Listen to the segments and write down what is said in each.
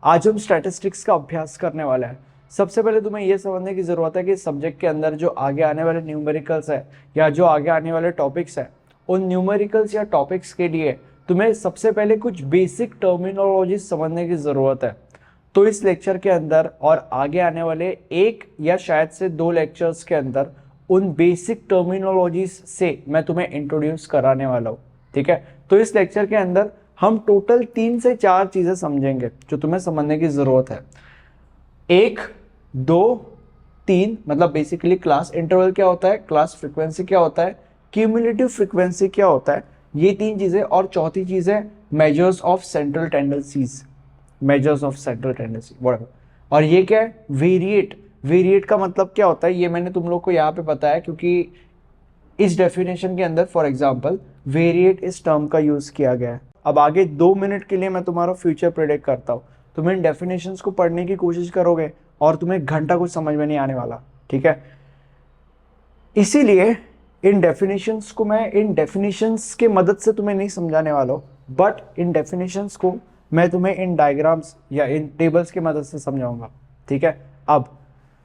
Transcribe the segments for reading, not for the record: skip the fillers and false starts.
आज हम स्टैटिस्टिक्स का अभ्यास करने वाले हैं। सबसे पहले तुम्हें यह समझने की जरूरत है कि सब्जेक्ट के अंदर जो आगे आने वाले न्यूमेरिकल्स है या जो आगे आने वाले टॉपिक्स है, उन न्यूमेरिकल्स या टॉपिक्स के लिए तुम्हें सबसे पहले कुछ बेसिक टर्मिनोलॉजी समझने की जरूरत है। तो इस लेक्चर के अंदर और आगे आने वाले एक या शायद से दो लेक्चर्स के अंदर उन बेसिक टर्मिनोलॉजीज से मैं तुम्हें इंट्रोड्यूस कराने वाला हूँ। ठीक है, तो इस लेक्चर के अंदर हम टोटल 3 से 4 चीजें समझेंगे जो तुम्हें समझने की जरूरत है। 1, 2, 3 मतलब बेसिकली क्लास इंटरवल क्या होता है, क्लास फ्रीक्वेंसी क्या होता है, क्यूमुलेटिव फ्रीक्वेंसी क्या होता है, ये 3 चीजें। और चौथी चीज है measures of central tendencies, measures of central tendency whatever. और ये क्या है, वेरिएट। वेरिएट का मतलब क्या होता है ये मैंने तुम लोग को यहाँ पे बताया, क्योंकि इस डेफिनेशन के अंदर फॉर एग्जांपल वेरिएट इस टर्म का यूज किया गया है। अब आगे 2 मिनट के लिए मैं तुम्हारा फ्यूचर प्रेडिक्ट करता हूँ। तुम इन डेफिनेशंस को पढ़ने की कोशिश करोगे और तुम्हें घंटा कुछ समझ में नहीं आने वाला। ठीक है, इसीलिए इन डेफिनेशंस को मैं इन डेफिनेशंस के मदद से तुम्हें नहीं समझाने वाला हूँ, बट इन डेफिनेशंस को मैं तुम्हें इन डायग्राम्स या इन टेबल्स की मदद से समझाऊंगा। ठीक है, अब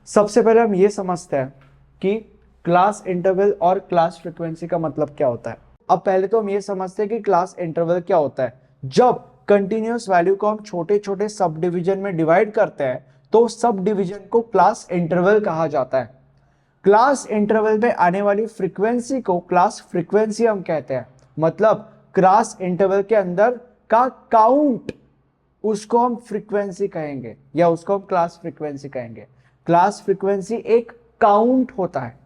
सबसे पहले हम ये समझते हैं कि क्लास इंटरवल और क्लास फ्रीक्वेंसी का मतलब क्या होता है। अब पहले तो हम ये समझते हैं कि क्लास इंटरवल क्या होता है। जब कंटिन्यूअस वैल्यू को हम छोटे छोटे सब डिवीजन में डिवाइड करते हैं तो सब डिवीजन को क्लास इंटरवल कहा जाता है। क्लास इंटरवल में आने वाली फ्रीक्वेंसी को क्लास फ्रीक्वेंसी हम कहते हैं। मतलब क्लास इंटरवल के अंदर का काउंट, उसको हम फ्रीक्वेंसी कहेंगे या उसको हम क्लास फ्रीक्वेंसी कहेंगे। क्लास फ्रीक्वेंसी एक काउंट होता है।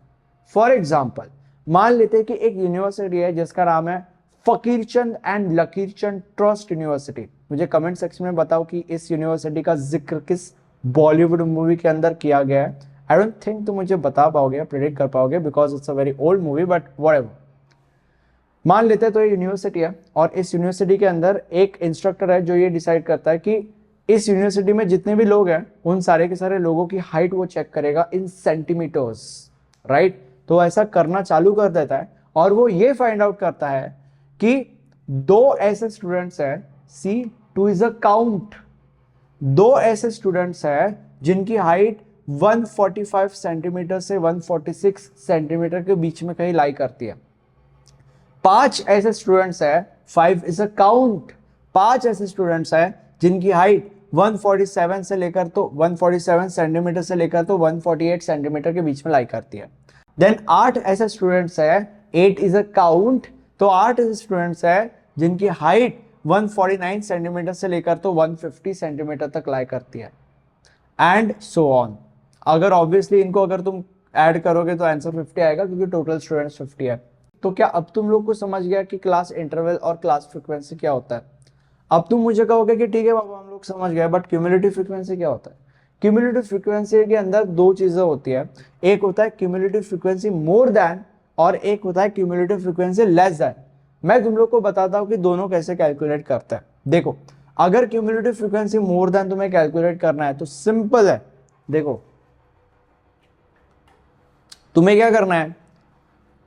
फॉर एग्जाम्पल मान लेते हैं कि एक यूनिवर्सिटी है जिसका नाम है फकीरचंद एंड लकीरचंद ट्रस्ट यूनिवर्सिटी। मुझे कमेंट सेक्शन में बताओ कि इस यूनिवर्सिटी का जिक्र किस बॉलीवुड मूवी के अंदर किया गया है। आई डोंट थिंक तुम मुझे बता पाओगे, प्रेडिक्ट कर पाओगे, because it's a very old movie, but whatever. मान लेते हैं तो ये यूनिवर्सिटी है और इस यूनिवर्सिटी के अंदर एक इंस्ट्रक्टर है जो ये डिसाइड करता है कि इस यूनिवर्सिटी में जितने भी लोग हैं उन सारे के सारे लोगों की हाइट वो चेक करेगा इन सेंटीमीटर्स, राइट। तो ऐसा करना चालू कर देता है और वो ये फाइंड आउट करता है कि 2 ऐसे स्टूडेंट्स हैं, सी 2 इज अ काउंट, 2 ऐसे स्टूडेंट्स हैं जिनकी हाइट 145 सेंटीमीटर से 146 सेंटीमीटर के बीच में कहीं लाई करती है। 5 ऐसे स्टूडेंट्स हैं, 5 इज अ काउंट, 5 ऐसे स्टूडेंट्स हैं जिनकी हाइट 147 से लेकर तो 147 सेंटीमीटर से लेकर तो 148 सेंटीमीटर के बीच में लाई करती है। देन 8 ऐसे स्टूडेंट्स है, 8 इज अ काउंट, तो 8 ऐसे स्टूडेंट्स है जिनकी हाइट 149 सेंटीमीटर से लेकर तो 150 सेंटीमीटर तक लाई करती है, एंड सो ऑन। अगर ऑब्वियसली इनको अगर तुम ऐड करोगे तो आंसर 50 आएगा, क्योंकि टोटल स्टूडेंट्स 50 है। तो क्या अब तुम लोग को समझ गया कि क्लास इंटरवल और क्लास फ्रीक्वेंसी क्या होता है। अब तुम मुझे कहोगे कि ठीक है बाबा हम लोग समझ गए, बट क्यूमुलेटिव फ्रीक्वेंसी क्या होता है। क्यूमुलेटिव फ्रीक्वेंसी के अंदर 2 चीजें होती है, एक होता है क्यूमुलेटिव फ्रीक्वेंसी मोर देन और एक होता है क्यूमुलेटिव फ्रीक्वेंसी लेस देन। मैं तुम लोग को बताता हूं कि दोनों कैसे कैलकुलेट करता है। देखो, अगर क्यूमुलेटिव फ्रीक्वेंसी मोर देन तुम्हें कैलकुलेट करना है तो सिंपल है। देखो तुम्हें क्या करना है,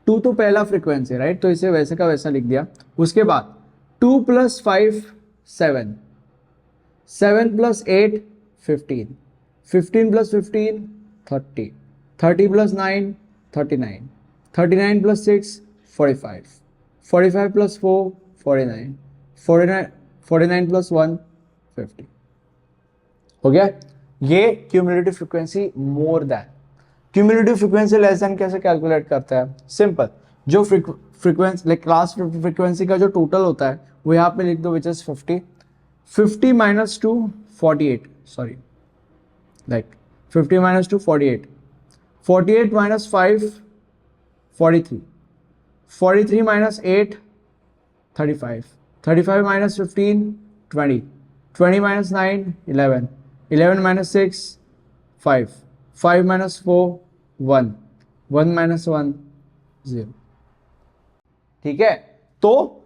2 तो पहला फ्रीक्वेंसी, राइट, तो इसे वैसे का वैसा लिख दिया। उसके बाद 2 + 5 7, 7 + 8 15, 15 + 15 30, 30 + 9 39, 39 + 6 45, 45 + 4 49, 49 49 + 1 50। हो गया। ये cumulative frequency more than. Cumulative frequency less than कैसे कैलकुलेट करता है, सिंपल। जो फ्रीक्वेंसी लाइक क्लास फ्रीक्वेंसी का जो टोटल होता है वो यहाँ पे लिख दो, विच इज 50, 50 - 2 48, सॉरी, लाइक 50 - 2 48, 48 - 5 43, 43 - 8 35, 35 - 15 20, 20 - 9 11, 11 - 6 5, 5 - 4 1, 1 - 1 0। ठीक है, तो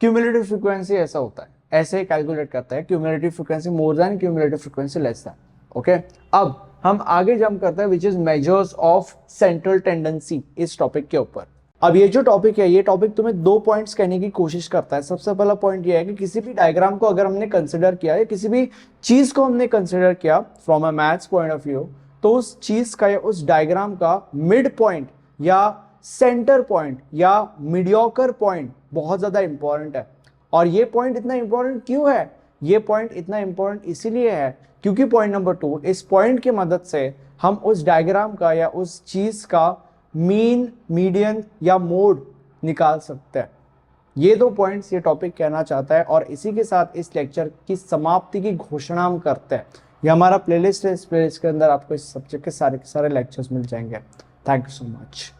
क्यूमुलेटिव फ्रीक्वेंसी ऐसा होता है, ऐसे कैलकुलेट करता है cumulative frequency more than, cumulative frequency less than. Okay, अब हम आगे जंप करते हैं which is measures of central tendency इस टॉपिक के ऊपर। अब ये जो टॉपिक है, ये टॉपिक तुम्हें 2 पॉइंट्स कहने की कोशिश करता है। सबसे पहला पॉइंट ये है कि किसी भी डायग्राम को अगर हमने कंसिडर किया या किसी भी चीज को हमने कंसिडर किया from a maths point of view, तो उस चीज का या उस डायग्राम का मिड पॉइंट या सेंटर पॉइंट या मीडियोकर पॉइंट बहुत ज्यादा इंपॉर्टेंट है। और ये पॉइंट इतना इंपॉर्टेंट क्यों है? ये पॉइंट इतना इंपॉर्टेंट इसीलिए है क्योंकि पॉइंट नंबर 2, इस पॉइंट की मदद से हम उस डायग्राम का या उस चीज का मीन, मीडियन या मोड निकाल सकते हैं। ये 2 पॉइंट्स ये टॉपिक कहना चाहता है और इसी के साथ इस लेक्चर की समाप्ति की घोषणा हम करते हैं। ये हमारा प्लेलिस्ट है, इस प्लेलिस्ट के अंदर आपको इस सब्जेक्ट के सारे लेक्चर्स मिल जाएंगे। Thank you so much.